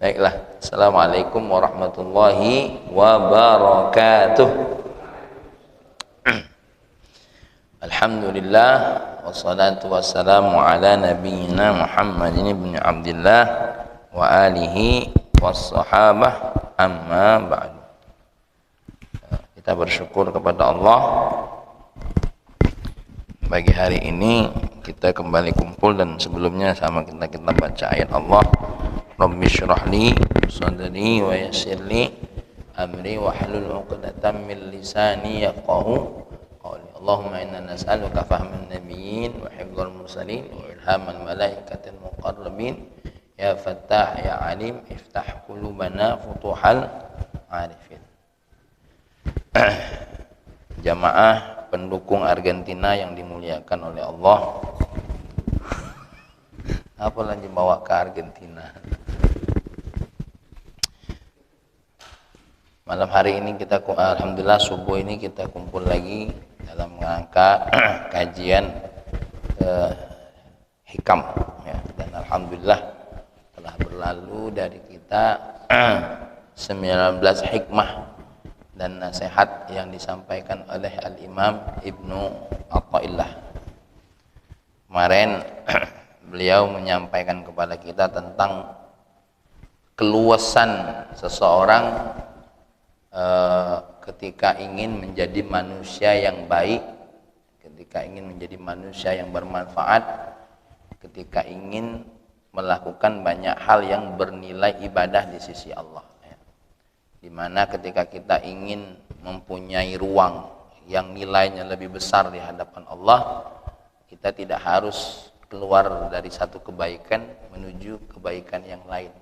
Baiklah, Assalamualaikum warahmatullahi wabarakatuh. Alhamdulillah, wassalatu wassalamu ala nabiyyina Muhammadin ibn Abdillah wa alihi wassahabah, amma ba'du. Kita bersyukur kepada Allah, bagi hari ini kita kembali kumpul, dan sebelumnya sama kita baca ayat Allah. Rabbi syrah li sadri wa yassir li amri wahlul 'uqdatam min lisani yafqahu qawli. Allahumma inna nas'aluka fahman nabiyyin wa hifdzal mursalin wa ilhamal malaikatil muqarrabin. Ya Fattah ya Alim iftah qulubana futuhal arifin. Jamaah pendukung Argentina yang dimuliakan oleh Allah, apa lagi bawa ke Argentina? Malam hari ini kita, alhamdulillah subuh ini kita kumpul lagi dalam rangka kajian hikam ya. Dan alhamdulillah telah berlalu dari kita 19 hikmah dan nasihat yang disampaikan oleh Al-Imam Ibnu Athaillah. Kemarin beliau menyampaikan kepada kita tentang keluasan seseorang ketika ingin menjadi manusia yang baik, ketika ingin menjadi manusia yang bermanfaat, ketika ingin melakukan banyak hal yang bernilai ibadah di sisi Allah ya. Dimana ketika kita ingin mempunyai ruang yang nilainya lebih besar di hadapan Allah, kita tidak harus keluar dari satu kebaikan menuju kebaikan yang lain,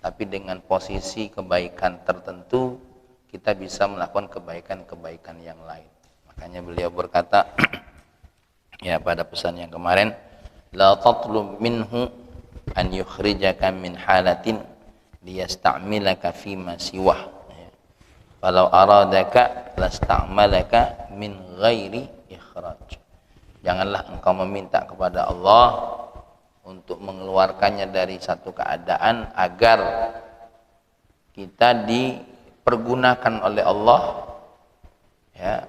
tapi dengan posisi kebaikan tertentu kita bisa melakukan kebaikan-kebaikan yang lain. Makanya beliau berkata ya pada pesan yang kemarin, la tatlub minhu an yukhrijaka min halatin liyasta'milaka fima siwah ya. Falau aradaka lasta'malaka min ghairi ikhraj. Janganlah engkau meminta kepada Allah untuk mengeluarkannya dari satu keadaan agar kita dipergunakan oleh Allah ya,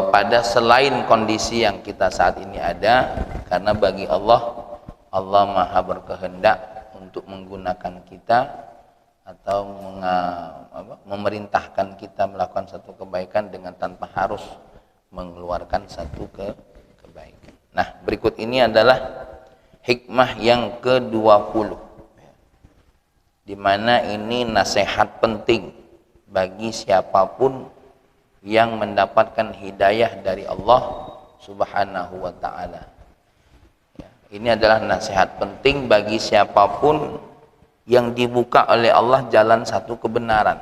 pada selain kondisi yang kita saat ini ada, karena bagi Allah maha berkehendak untuk menggunakan kita atau memerintahkan kita melakukan satu kebaikan dengan tanpa harus mengeluarkan satu kebaikan. Nah, berikut ini adalah hikmah yang ke-20, di mana ini nasihat penting bagi siapapun yang mendapatkan hidayah dari Allah Subhanahu wa ta'ala. Ini adalah nasihat penting bagi siapapun yang dibuka oleh Allah jalan satu kebenaran,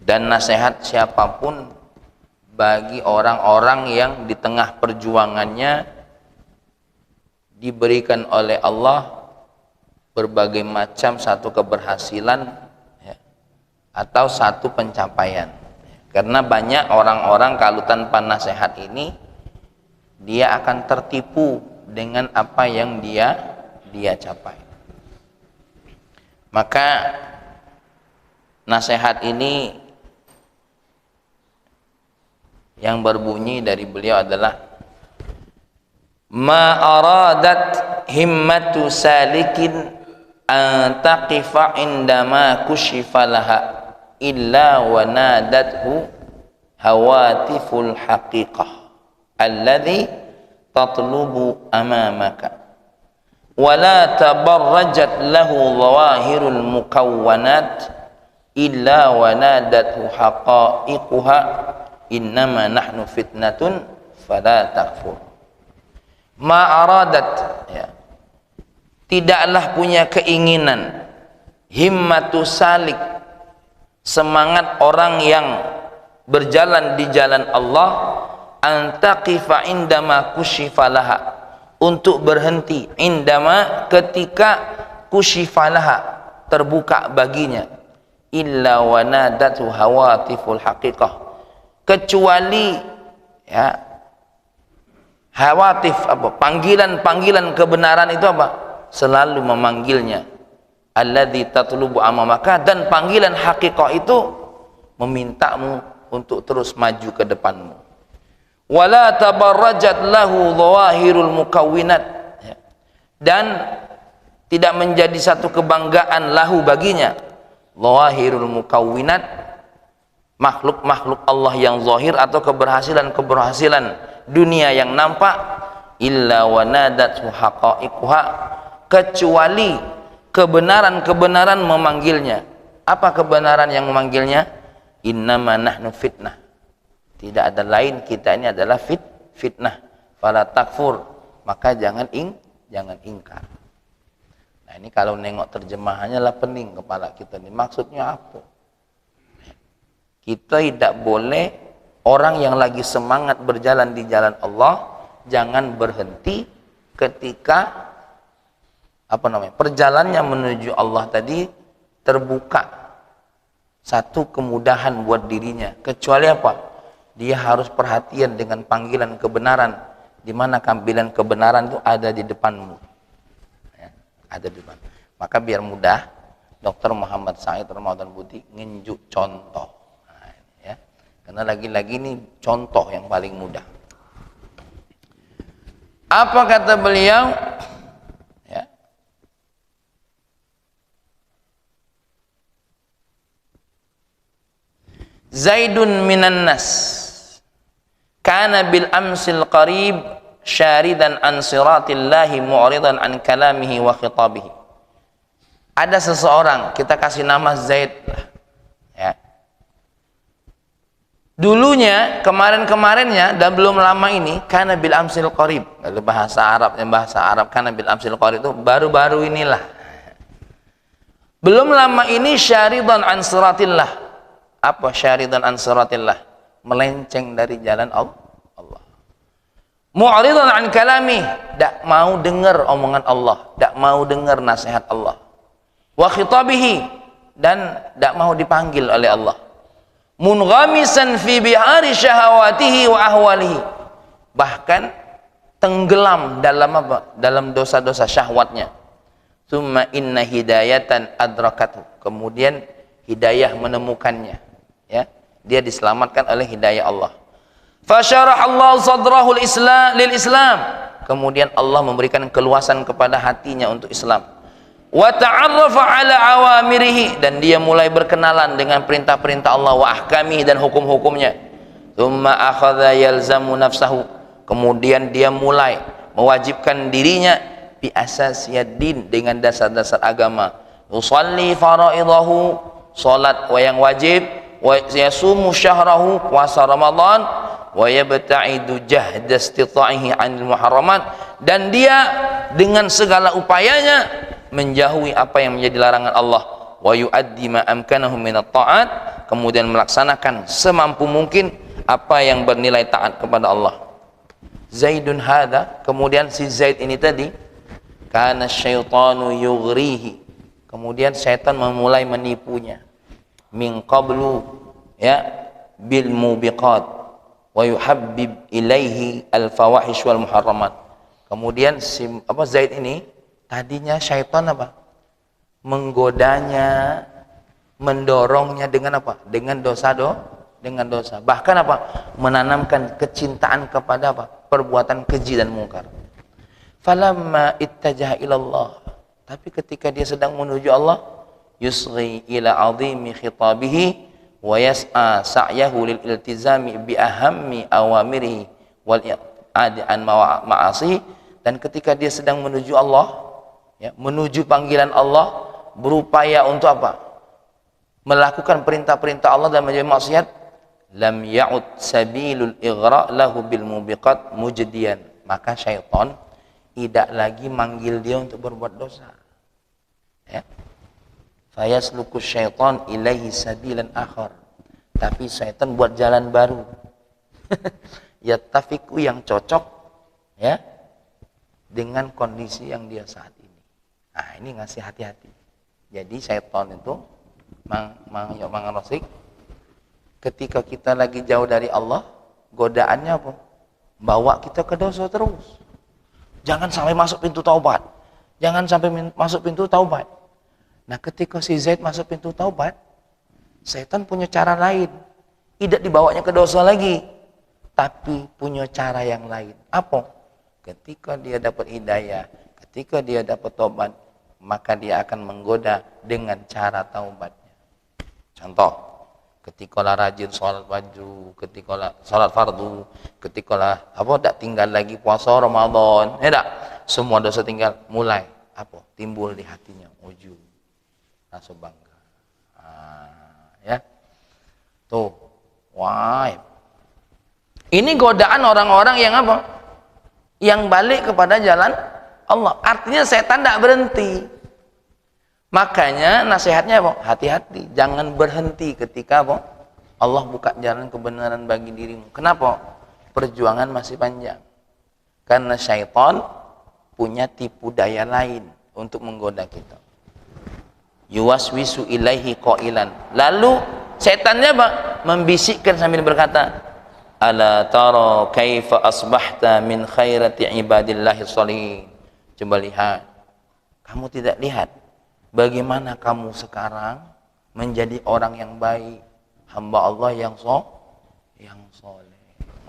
dan nasihat siapapun bagi orang-orang yang di tengah perjuangannya diberikan oleh Allah berbagai macam satu keberhasilan ya, atau satu pencapaian. Karena banyak orang-orang kalau tanpa nasihat ini dia akan tertipu dengan apa yang dia capai. Maka nasihat ini yang berbunyi dari beliau adalah, ma aradat himmatu salikin an taqifa indama kushifa laha illa wa nadathu hawatiful haqiqah alladhi tatlubu amamaka wa la tabarrajat lahu zawahirul mukawwanat illa wa nadathu haqa'iquha innama nahnu fitnatun fala takfur. Ma aradat ya, tidaklah punya keinginan, himmatu salik, semangat orang yang berjalan di jalan Allah, antaqifa indama kushifalaha, untuk berhenti, indama ketika kushifalaha, terbuka baginya, illa wanadatu hawatiful haqiqah, kecuali ya hawatif apa, panggilan-panggilan kebenaran itu apa? selalu memanggilnya. Alladzi tatlubu amamaka, dan panggilan haqiqah itu memintamu untuk terus maju ke depanmu. Wala tabarrajat lahu dhawahirul mukawwinat, dan tidak menjadi satu kebanggaan lahu baginya dhawahirul mukawwinat, makhluk-makhluk Allah yang zahir atau keberhasilan dunia yang nampak, illa wanadat haqa'iquha, kecuali kebenaran memanggilnya. Apa kebenaran yang memanggilnya? Innama nahnu fitnah, tidak ada lain, kita ini adalah fitnah. Fala takfur, maka jangan ingkar. Nah, ini kalau nengok terjemahannya lah pening kepala kita ini. Maksudnya apa? Kita tidak boleh, orang yang lagi semangat berjalan di jalan Allah, jangan berhenti ketika perjalanannya menuju Allah tadi terbuka satu kemudahan buat dirinya, kecuali apa? Dia harus perhatian dengan panggilan kebenaran, di mana panggilan kebenaran itu ada di depanmu, ya, ada di depan. Maka biar mudah, Dr. Muhammad Said Ramadan Buti nginjuk contoh, nah, ya, karena lagi-lagi ini contoh yang paling mudah. Apa kata beliau? Zaidun minan nas kana bil amsil qarib syaridan an siratillahi mu'ridan an kalamihi wa khitabihi. Ada seseorang, kita kasih nama Zaid, ya. Dulunya, kemarin-kemarinnya, dan belum lama ini, kana bil amsil qarib. Kalau bahasa Arab kana bil amsil qarib itu baru-baru inilah. Belum lama ini syaridan an siratillah. Apa syaridan an siratillah? Melenceng dari jalan Allah. Mu'ridan an kalami, tidak mau dengar omongan Allah, tidak mau dengar nasihat Allah. Wa khitabihi, dan tidak mau dipanggil oleh Allah. Munghamisan fi bihari syahawatihi wa ahwalihi, bahkan tenggelam dalam apa? Dalam dosa-dosa syahwatnya. Tsumma inna hidayatan adrakatuh, kemudian hidayah menemukannya, ya, dia diselamatkan oleh hidayah Allah. Fasyarah Allah sadrahu lil Islam, kemudian Allah memberikan keluasan kepada hatinya untuk Islam. Wa ta'arrafa ala awamirihi, dan dia mulai berkenalan dengan perintah-perintah Allah, wa ahkamihi, dan hukum-hukumnya. Tsumma akhadha yalzamu nafsahu, kemudian dia mulai mewajibkan dirinya bi asasiyaddin, dengan dasar-dasar agama. Yusalli faraidahu, salat wa yang wajib, wa yasumu syahrahu, puasa Ramadan, wa yabta'idu jahda istita'ihi 'anil muharramat, dan dia dengan segala upayanya menjauhi apa yang menjadi larangan Allah. Wa yu'addi ma amkanahu minat ta'at, kemudian melaksanakan semampu mungkin apa yang bernilai taat kepada Allah. Zaidun hadha, kemudian si Zaid ini tadi, kana syaitanu yughrihi, kemudian syaitan memulai menipunya. Min qablu, ya, bil mubiqat wa yuhabbib ilaihi al fawahish wal muharramat. Kemudian si Zaid ini tadinya syaitan menggodanya, mendorongnya dengan apa? Dengan dosa. Bahkan menanamkan kecintaan kepada perbuatan keji dan mungkar. Falamma ittajaha ilallah, tapi ketika dia sedang menuju Allah, yusghi ila azimi khitabihi wa yas'a sa'yahu lil iltizami bi ahammi awamirihi wal i'adi an ma'asi, dan ketika dia sedang menuju Allah, ya, menuju panggilan Allah, berupaya untuk melakukan perintah-perintah Allah dan menjauhi maksiat, lam ya'ud sabilul ighra' lahu bil mubiqat mujdiyan, maka syaitan tidak lagi manggil dia untuk berbuat dosa, ya. Fayasluku syaitan ilaihi sabilan akhar, tapi syaitan buat jalan baru. Yattafiqu, yang cocok, ya, dengan kondisi yang dia saat ini. Nah, ini ngasih hati-hati. Jadi syaitan itu Mang Rosik, ketika kita lagi jauh dari Allah, godaannya apa? Bawa kita ke dosa terus. Jangan sampai masuk pintu taubat. Jangan sampai masuk pintu taubat. Nah, ketika si Zaid masuk pintu taubat, setan punya cara lain. Tidak dibawanya ke dosa lagi, tapi punya cara yang lain. Apa? Ketika dia dapat hidayah, ketika dia dapat taubat, maka dia akan menggoda dengan cara taubatnya. Contoh, ketika lah rajin sholat wajib, ketika lah sholat fardu, ketika lah tak tinggal lagi puasa Ramadan, tak? Semua dosa tinggal, mulai timbul di hatinya ujub, rasa bangga. Ya, tuh, wah, ini godaan orang-orang yang yang balik kepada jalan Allah. Artinya setan tidak berhenti. Makanya nasihatnya hati-hati, jangan berhenti ketika Allah buka jalan kebenaran bagi dirimu. Kenapa? Perjuangan masih panjang. Karena syaitan punya tipu daya lain untuk menggoda kita. Yuwaswisu ilaihi qailan. Lalu setannya membisikkan sambil berkata, ala tara kaifa asbahta min khairati ibadillahi sholihin. Coba lihat. Kamu tidak lihat bagaimana kamu sekarang menjadi orang yang baik, hamba Allah yang soleh.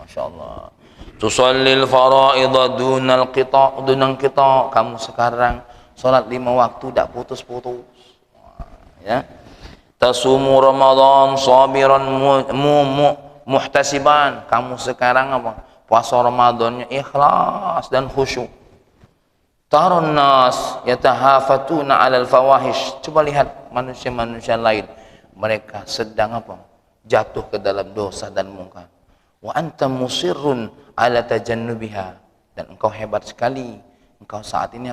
Masya Allah. Tusallil fara'idha dunal qita'. Kamu sekarang sholat 5 waktu tidak putus-putus. Ya. Tasumu Ramadan sabiran muhtasiban. Kamu sekarang puasa Ramadannya ikhlas dan khusyuk. Taron nas yatahafatuna 'alal fawahish. Coba lihat manusia-manusia lain, mereka sedang jatuh ke dalam dosa dan mungkar. Wa anta musirrun 'ala tajannubiha. Dan engkau hebat sekali, engkau saat ini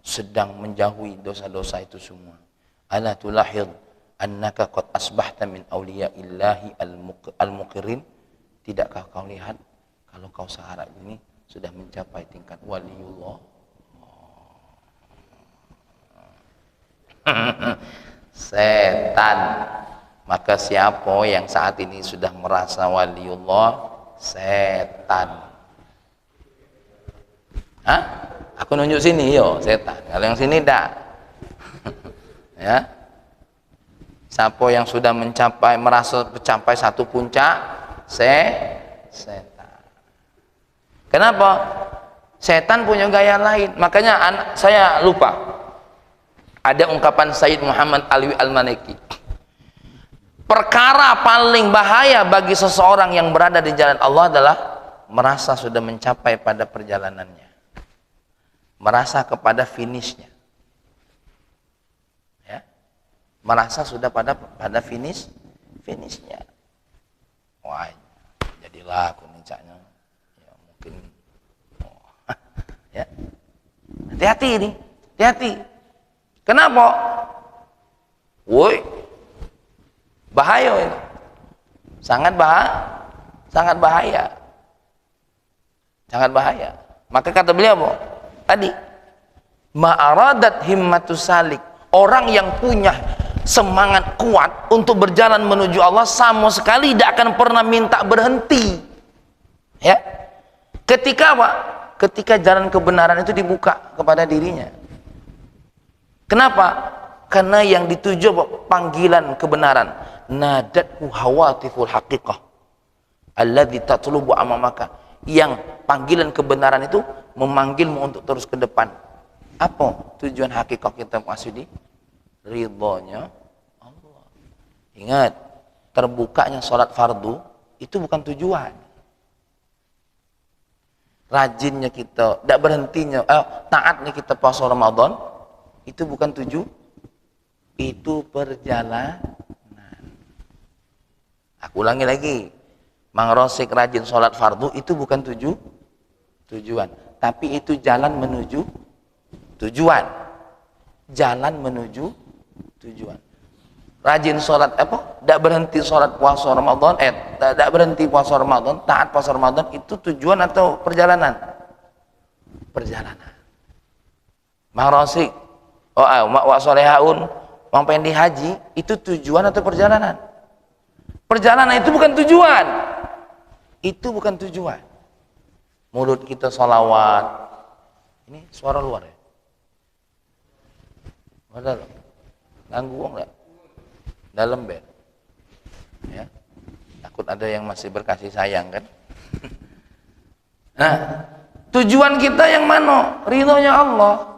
sedang menjauhi dosa-dosa itu semua. Ala tulahid annaka qad asbahta min awliyaillahi al-muqirrin. Tidakkah kau lihat kalau kau sekarang ini sudah mencapai tingkat waliullah? Setan. Maka siapa yang saat ini sudah merasa waliullah? Setan. Hah? Aku nunjuk sini setan. Kalau yang sini enggak. Ya. Siapa yang sudah merasa mencapai satu puncak? Setan. Kenapa? Setan punya gaya lain. Makanya saya lupa. Ada ungkapan Sayyid Muhammad Alwi Al-Maliki. Perkara paling bahaya bagi seseorang yang berada di jalan Allah adalah merasa sudah mencapai pada perjalanannya, merasa kepada finishnya, ya, merasa sudah pada finishnya. Wah, jadilah aku nincaknya, ya mungkin, ya, hati-hati ini, hati-hati. Kenapa? Woi, bahaya itu, sangat bahaya. Maka kata beliau tadi, ma'aradat himmatus salik, orang yang punya semangat kuat untuk berjalan menuju Allah sama sekali tidak akan pernah minta berhenti. Ya, ketika ketika jalan kebenaran itu dibuka kepada dirinya. Kenapa? Karena yang dituju panggilan kebenaran. Nadathu hawatiful haqiqah alladzi tatlubu amamaka. Yang panggilan kebenaran itu memanggilmu untuk terus ke depan. Apa tujuan hakikat kita maksudi? Ridhonya Allah. Ingat, terbukanya sholat fardu itu bukan tujuan. Rajinnya kita, tidak berhentinya, taatnya kita puasa Ramadan itu bukan itu perjalanan. Aku ulangi lagi, mangrosik rajin sholat fardu itu bukan tujuan, tapi itu jalan menuju tujuan. Jalan menuju tujuan. Rajin sholat tidak berhenti sholat puasa Ramadan, tidak berhenti puasa Ramadan, taat puasa Ramadan itu tujuan atau perjalanan? Perjalanan. Mangrosik, wa solehaun, mau pengen di haji, itu tujuan atau perjalanan? Perjalanan itu bukan tujuan. Itu bukan tujuan. Mulut kita sholawat. Ini suara luar ya? Oh, dalam. Ganggu enggak? Dalam bed. Ya. Takut ada yang masih berkasih sayang kan? Nah, tujuan kita yang mana? Ridhonya Allah.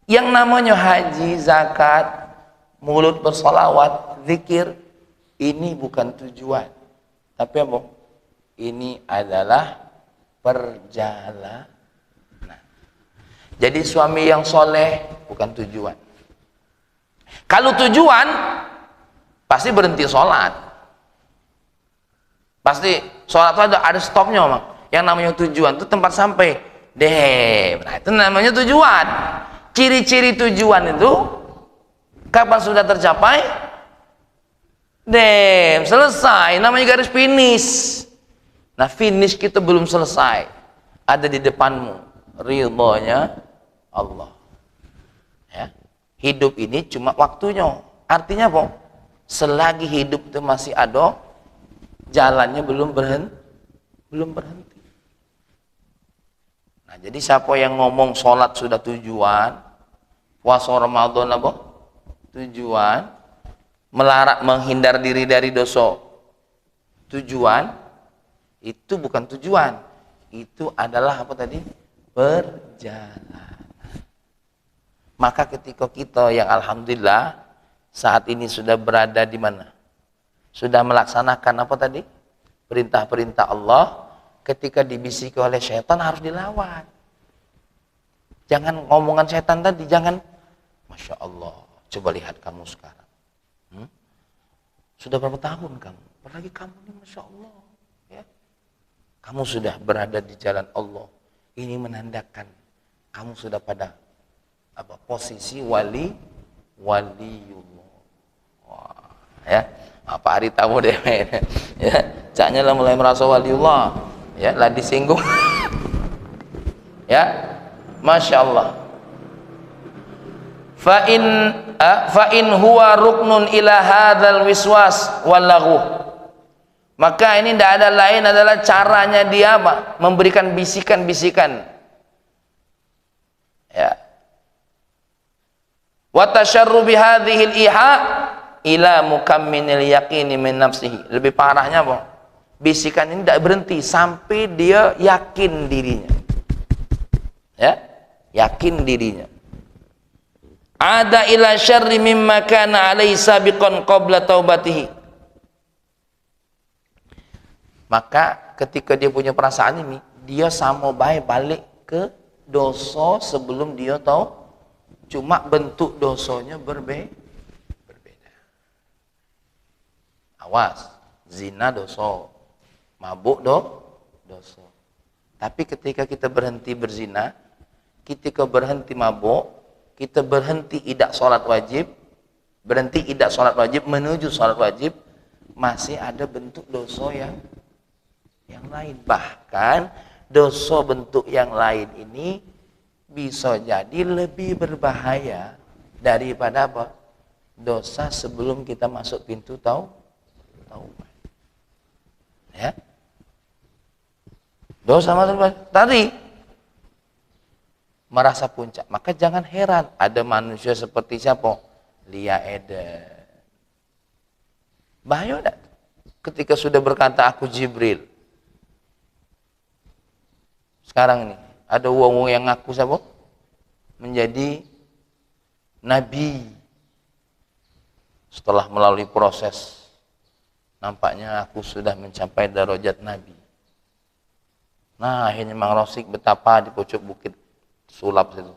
Yang namanya haji, zakat, mulut bersolawat, zikir, ini bukan tujuan. Tapi apa? Ini adalah perjalanan. Jadi suami yang soleh bukan tujuan. Kalau tujuan, pasti berhenti sholat. Pasti sholat itu ada stopnya, Mang. Yang namanya tujuan itu tempat sampai. Nah, itu namanya tujuan. Ciri-ciri tujuan itu kapan sudah tercapai? Selesai. Namanya garis finish. Nah, finish kita belum selesai. Ada di depanmu. Ridhonya Allah. Ya. Hidup ini cuma waktunya. Artinya apa? Selagi hidup itu masih ada, jalannya belum berhenti. Nah, jadi siapa yang ngomong sholat sudah tujuan, puasa Ramadan apa? Tujuan, menghindar diri dari dosa tujuan, itu bukan tujuan. Itu adalah apa tadi? Perjalanan. Maka ketika kita yang alhamdulillah saat ini sudah berada di mana? Sudah melaksanakan apa tadi? Perintah-perintah Allah, ketika dibisiki oleh syaitan harus dilawan. Jangan ngomongan syaitan tadi, jangan Masya Allah, coba lihat kamu sekarang. Sudah berapa tahun kamu? Apalagi kamu ini Masya Allah. Ya. Kamu sudah berada di jalan Allah. Ini menandakan kamu sudah pada posisi waliullah. Wah, ya. Apa hari tamu deh, ya. Caknya lah mulai merasa waliullah, ya, lah disinggung. Ya. Masya Allah. Fa in huwa ruknun ila hadzal wiswas walaghu. Maka ini tidak ada lain adalah caranya dia apa? Memberikan bisikan-bisikan. Ya. Wa tasharru bihadhil iha ila mukamminil yaqini min nafsihi. Lebih parahnya apa? Bisikan ini tidak berhenti sampai dia yakin dirinya. Ya, yakin dirinya. Ada ila syarri mimma kana alaihi sabiqan qabla taubatihi. Maka ketika dia punya perasaan ini, dia sama baik balik ke dosa sebelum dia tahu, cuma bentuk dosanya berbeda. Awas, zina dosa, mabuk dosa. Tapi ketika kita berhenti berzina, ketika berhenti mabuk, kita berhenti idak sholat wajib, menuju sholat wajib, masih ada bentuk dosa yang lain. Bahkan dosa bentuk yang lain ini bisa jadi lebih berbahaya daripada apa? Dosa sebelum kita masuk pintu taubat. Ya. Dosa masuk tadi merasa puncak. Maka jangan heran ada manusia seperti siapa? Lia Eden. Bahaya enggak? Ketika sudah berkata aku Jibril. Sekarang ini ada wong yang ngaku siapa? Menjadi nabi. Setelah melalui proses, nampaknya aku sudah mencapai darajat nabi. Nah, akhirnya Mang Rosik betapa di pucuk bukit sulap situ.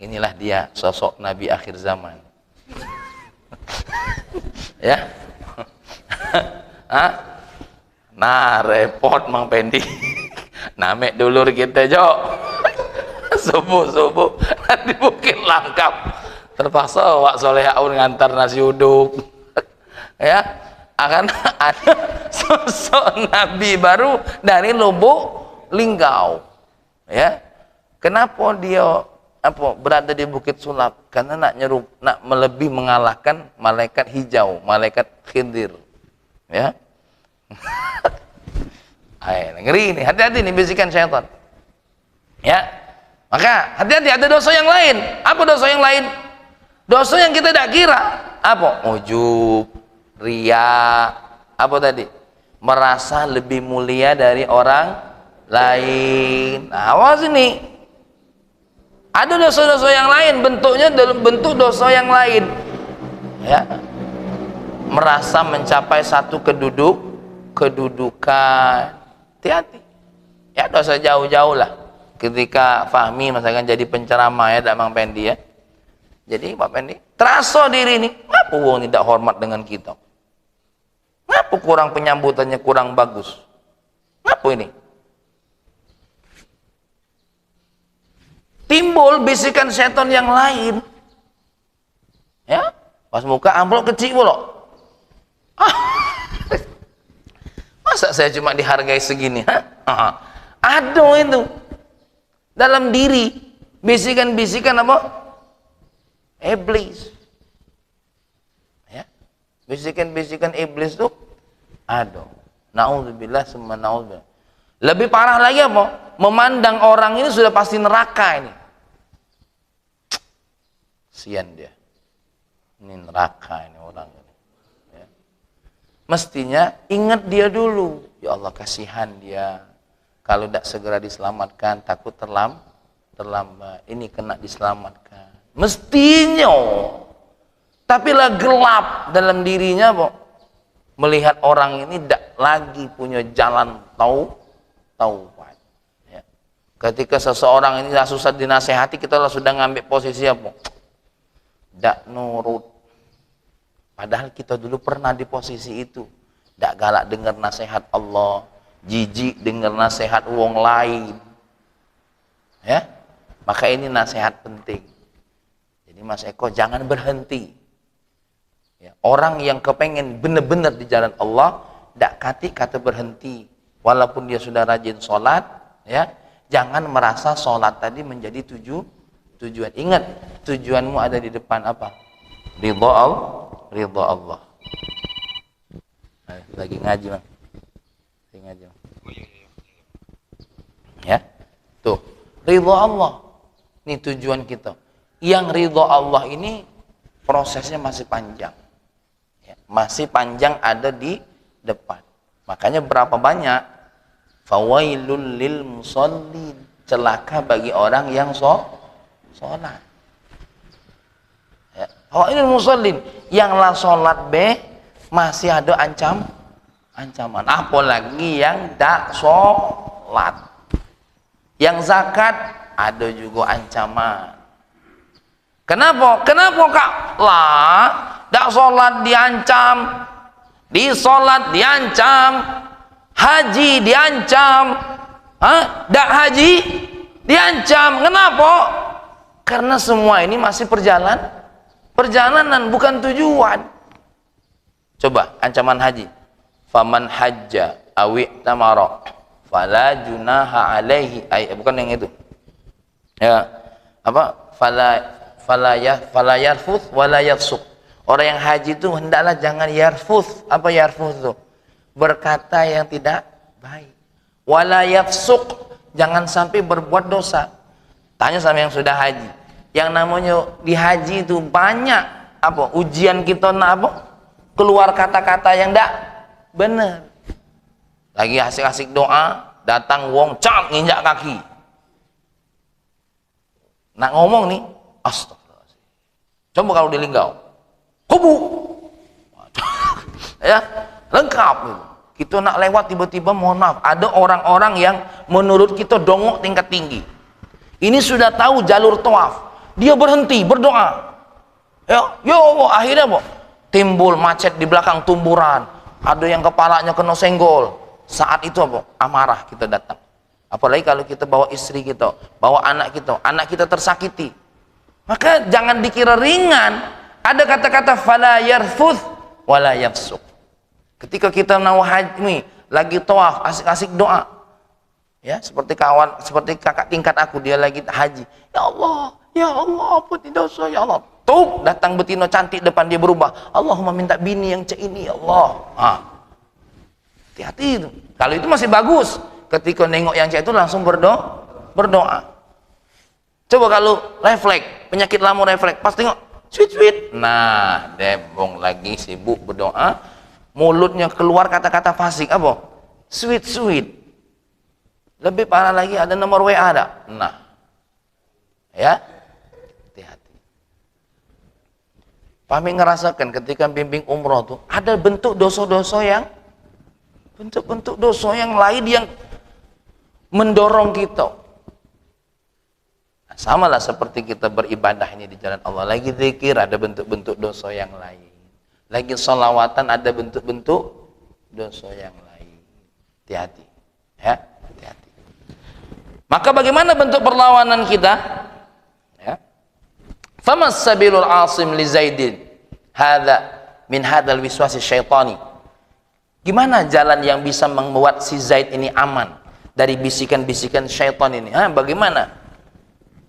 Inilah dia sosok nabi akhir zaman. Ya. Nah, repot Mang Pendi. Namek dulur kita, Jok. Subuh-subuh di Bukit Langkap. Terpaksa Wak Solehaun ngantar nasi uduk. Ya, akan ada sosok nabi baru dari Lubuk Linggau. Ya. Kenapa dia berada di Bukit Sulap? Karena nak melebih mengalahkan malaikat hijau, malaikat Khidir. Ya. Ngeri ini, hati-hati nih bisikan syaitan. Ya. Maka hati-hati, ada dosa yang lain. Apa dosa yang lain? Dosa yang kita tidak kira. Apa? Ujub, riya, apa tadi? Merasa lebih mulia dari orang lain. Nah, awas ini. Ada dosa-dosa yang lain, bentuknya dalam bentuk dosa yang lain. Ya. Merasa mencapai satu kedudukan. Hati-hati. Ya, dosa jauh-jauh lah. Ketika Fahmi misalkan jadi penceramah ya, Mang Pendi ya. Jadi Pak Pendi, terasa diri ini, ngapa wong tidak hormat dengan kita? Ngapa kurang penyambutannya kurang bagus? Ngapa ini? Timbul bisikan setan yang lain. Ya, pas muka amplop kecil pula. Masa saya cuma dihargai segini? Ada itu. Dalam diri bisikan-bisikan apa? Iblis. Ya. Bisikan-bisikan iblis tuh ada. Naudzubillah summa naudzubillah. Lebih parah lagi apa? Memandang orang ini sudah pasti neraka ini. Sian dia. Ini neraka ini orang ini. Ya. Mestinya ingat dia dulu. Ya Allah, kasihan dia. Kalau tidak segera diselamatkan, takut terlambat. Ini kena diselamatkan. Mestinya. Tapi lah gelap dalam dirinya, melihat orang ini tidak lagi punya jalan taubat. Ya. Ketika seseorang ini susah dinasehati, kita lah sudah ngambil posisi apa? Tidak nurut. Padahal kita dulu pernah di posisi itu. Tidak galak dengar nasihat Allah. Jijik dengar nasihat wong lain. Ya, maka ini nasihat penting. Jadi Mas Eko jangan berhenti. Ya, orang yang kepengen benar-benar di jalan Allah, tidak kata berhenti. Walaupun dia sudah rajin sholat, ya, jangan merasa sholat tadi menjadi tujuan. Ingat, tujuanmu ada di depan apa? Ridha Allah. Nah, lagi ngaji Bang. Aja. Ya, tuh ridha Allah. Ini tujuan kita. Yang ridha Allah ini prosesnya masih panjang. Ya, masih panjang ada di depan. Makanya berapa banyak fawailul lil musallin, celaka bagi orang yang sholat. Ya, fawailul musallin, yang lah sholat masih ada ancaman. Apalagi yang tak sholat, yang zakat ada juga ancaman. Kenapa Kak? Lah, tak sholat diancam, di sholat diancam, haji diancam, tak haji diancam. Kenapa? Karena semua ini masih perjalanan bukan tujuan. Coba ancaman haji. Faman hajja awi tamara fala junaha alaihi, bukan yang itu ya, apa fala yarfuth wala yafsuq. Orang yang haji itu hendaklah jangan yarfuth. Apa yarfuth itu? Berkata yang tidak baik. Wala yafsuq, jangan sampai berbuat dosa. Tanya sama yang sudah haji, yang namanya di haji itu banyak apa ujian kita, apa keluar kata-kata yang tidak benar. Lagi asik-asik doa, datang wong cak nginjak kaki. Nak ngomong nih, astagfirullahaladzim. Coba kalau di Linggau, kubu. Ya, lengkap gitu. Kita nak lewat tiba-tiba, mohon maaf, ada orang-orang yang menurut kita dongok tingkat tinggi. Ini sudah tahu jalur tawaf, dia berhenti berdoa. Ya Allah, akhirnya timbul macet di belakang tumburan. Ada yang kepalanya kena senggol. Saat itu amarah kita datang. Apalagi kalau kita bawa istri kita, bawa anak kita tersakiti. Maka jangan dikira ringan. Ada kata-kata fala yarfuth wala yafsuq. Ketika kita mau haji, lagi tawaf, asik-asik doa. Ya, seperti kakak tingkat aku, dia lagi haji. Ya Allah, ampuni dosa ya Allah. Tuh, datang betina cantik depan dia berubah. Allahumma minta bini yang ini ya Allah. Hati-hati itu. Kalau itu masih bagus. Ketika nengok yang itu langsung berdoa. Coba kalau refleks, penyakit lambung refleks, pas tengok sweet. Nah, debong lagi sibuk berdoa, mulutnya keluar kata-kata fasik apa? Sweet. Lebih parah lagi ada nomor WA ada. Nah, ya, hati-hati. Kami ngerasakan ketika bimbing umroh tuh ada bentuk dosa-dosa yang lain yang mendorong kita. Sama lah seperti kita beribadah ini di jalan Allah. Lagi zikir ada bentuk-bentuk dosa yang lain. Lagi sholawatan ada bentuk-bentuk dosa yang lain. Hati-hati. Ya, hati-hati. Maka bagaimana bentuk perlawanan kita? Ya. Famas sabilul asim li Zaidin hadza min hadzal wiswasi syaitani. Gimana jalan yang bisa membuat si Zaid ini aman dari bisikan-bisikan syaitan ini? Bagaimana?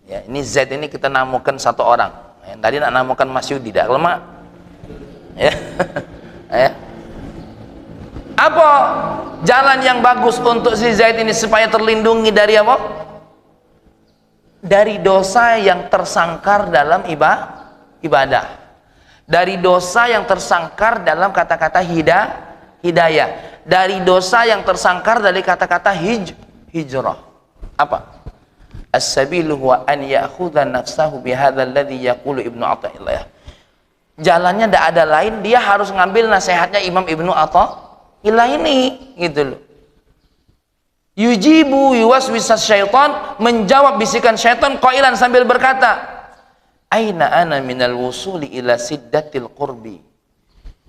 Ya, ini Z ini kita namakan satu orang. Yang tadi nak namakan Mas Yudi, tidak lemah. Ya. Ya. Apa jalan yang bagus untuk si Z ini supaya terlindungi dari apa? Dari dosa yang tersangkar dalam ibadah. Dari dosa yang tersangkar dalam kata-kata hidayah. Dari dosa yang tersangkar dari kata-kata hijrah. Apa? As-sabilu huwa an ya'khudha nafsahu bihadzal ladzi yaqulu Ibnu Athaillah. Jalannya tidak ada lain, dia harus ngambil nasihatnya Imam Ibnu Athaillah ini, gitu loh. Yujibu yuwaswisas syaitan, menjawab bisikan syaitan qailan sambil berkata, aina ana minal wusuli ila siddatil qurbi.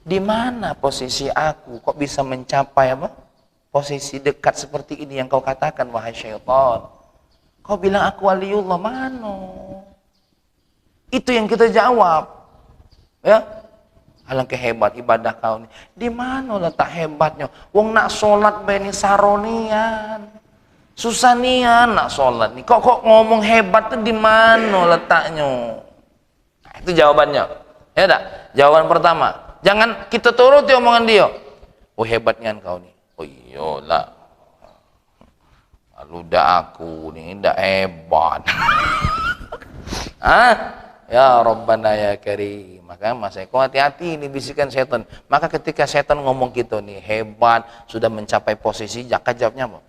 Di mana posisi aku kok bisa mencapai apa? Posisi dekat seperti ini yang kau katakan wahai syaitan. Kau bilang aku waliullah, mana? Itu yang kita jawab. Ya. Alangkah hebat ibadah kau ini. Di mana letak hebatnya? Wong nak sholat beni saronian. Susah nian nak sholat nih. Kok ngomong hebat tuh di mana letaknya? Nah, itu jawabannya. Ya tak? Jawaban pertama. Jangan kita turuti omongan dia. Oh hebatnya kau nih. Oh iyalah. Ludah aku nih ndak hebat. Ya Rabbana ya Karim. Maka Mas Eko hati-hati ini bisikan setan. Maka ketika setan ngomong gitu nih hebat, sudah mencapai posisi, jaka jawabnya apa?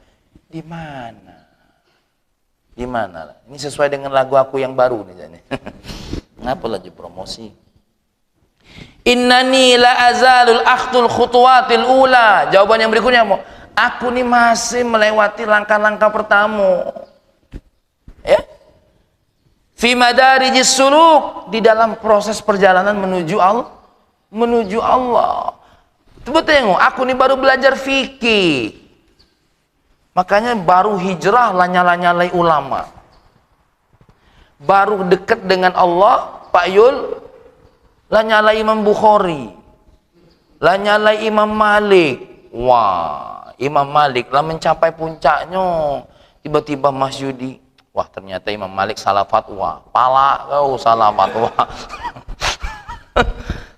Di mana? Di mana? Ini sesuai dengan lagu aku yang baru nih. Ngapa lagi promosi? Innani la azalul akhtul khutuwatil ula. Jawaban yang berikutnya apa? Aku nih masih melewati langkah-langkah pertama. Ya. Fi madarijis suluk, di dalam proses perjalanan menuju Allah. Coba tengok, aku nih baru belajar fikih. Makanya baru hijrah lanyala-nyalai ulama. Baru dekat dengan Allah, Pak Yul, lanyalai Imam Bukhari. Lanyalai Imam Malik. Wah. Imam Malik lah mencapai puncaknya, tiba-tiba Mas Yudi, wah ternyata Imam Malik salah fatwa, pala kau salah fatwa.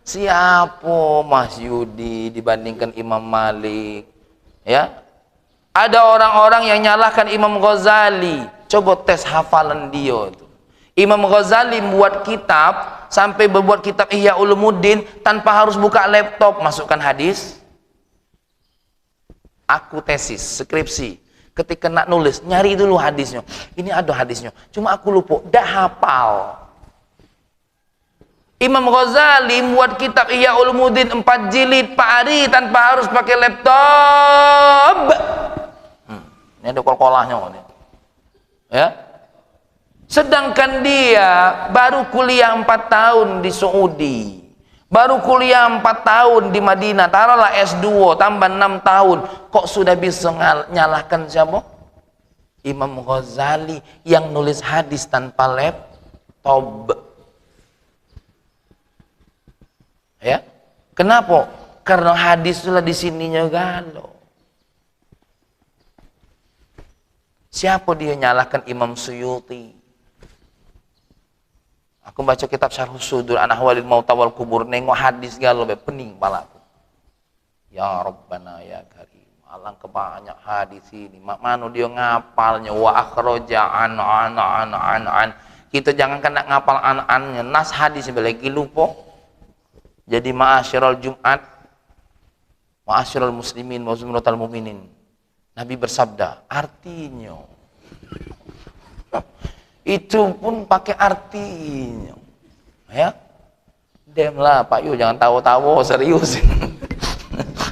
Siapa Mas Yudi dibandingkan Imam Malik? Ya, ada orang-orang yang nyalahkan Imam Ghazali. Coba tes hafalan dia itu. Imam Ghazali membuat kitab, sampai berbuat kitab Ihya Ulumuddin tanpa harus buka laptop, masukkan hadis. Aku tesis, skripsi, ketika nak nulis, nyari dulu hadisnya. Ini ada hadisnya, cuma aku lupa, dah hafal. Imam Ghazali membuat kitab Ihya Ulumuddin 4 jilid Pak Ari tanpa harus pakai laptop. Ini ada kol-kolahnya. Ya. Sedangkan dia baru kuliah 4 tahun di Saudi. Baru kuliah 4 tahun di Madinah, taruhlah S2 tambah 6 tahun, kok sudah bisa nyalahkan siapa? Imam Ghazali yang nulis hadis tanpa laptop. Ya, kenapa? Karena hadis itulah di sininya galau. Siapa dia nyalahkan Imam Suyuti? Aku baca kitab Syarhus Sudur an Ahwalil Mauta wal Kubur, nengok hadis galau be pening palaku. Ya Rabbana ya Karim, alangkah banyak hadis ini. Mak mano dia ngapalnya wa akhraja an. Kita jangan kena ngapal an-annya, nas hadis lagi lupa. Jadi ma'asyiral Jumat, ma'asyiral muslimin wa zumratal mu'minin. Nabi bersabda, artinya itu pun pakai artinya. Ya. Demlah Pak Yu, jangan tahu-tahu, serius.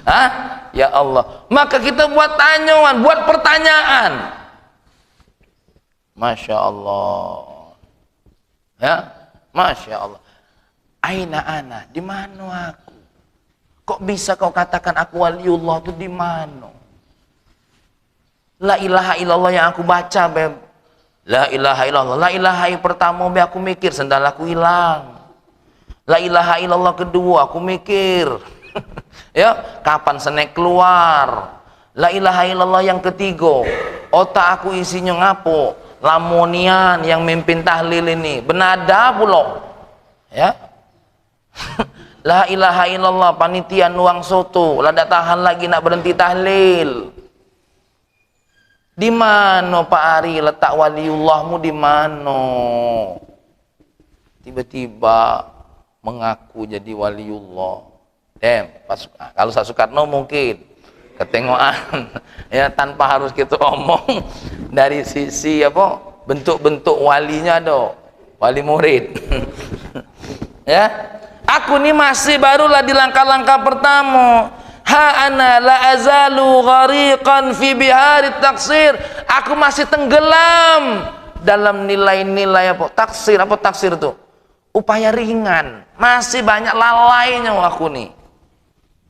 Hah? Ya Allah. Maka kita buat tanyaan, buat pertanyaan. Masya Allah. Ya, Masya Allah. Aina ana, di mana aku? Kok bisa kau katakan aku waliullah itu di mana? La ilaha illallah yang aku baca, beb. La ilaha illallah. La ilaha yang pertama, beb, aku mikir sendal aku hilang. La ilaha illallah kedua, aku mikir. Ya, kapan senek keluar? La ilaha illallah yang ketiga, otak aku isinya ngapo? Lamonian yang mimpin tahlil ini benada pula. Ya. La ilaha illallah panitia nuang soto, lah tak tahan lagi nak berhenti tahlil. Di mana Pak Ari letak waliullahmu, di mana? Tiba-tiba mengaku jadi waliullah. Kalau Pak Soekarno mungkin ketengokan ya, tanpa harus kita omong dari sisi apa bentuk-bentuk walinya do, wali murid. Ya, aku ini masih barulah di langkah-langkah pertama. Ha ana la azalu ghariqan fi biharit taksir. Aku masih tenggelam dalam nilai-nilai apa taksir. Apa taksir itu? Upaya ringan. Masih banyak lalainya aku nih.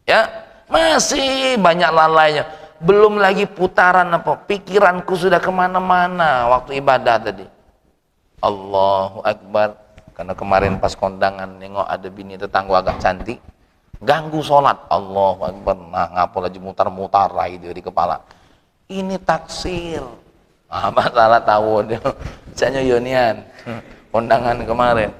Ya, masih banyak lalainya. Belum lagi putaran apa, pikiranku sudah kemana-mana waktu ibadah tadi. Allahu Akbar. Karena kemarin pas kondangan nengok ada bini tetangga agak cantik, ganggu sholat. Allahu Akbar. Nah, ngapa lagi mutar-mutar itu di kepala. Ini taksir. Masalah tahu dia. Misalnya Yonian kondangan kemarin,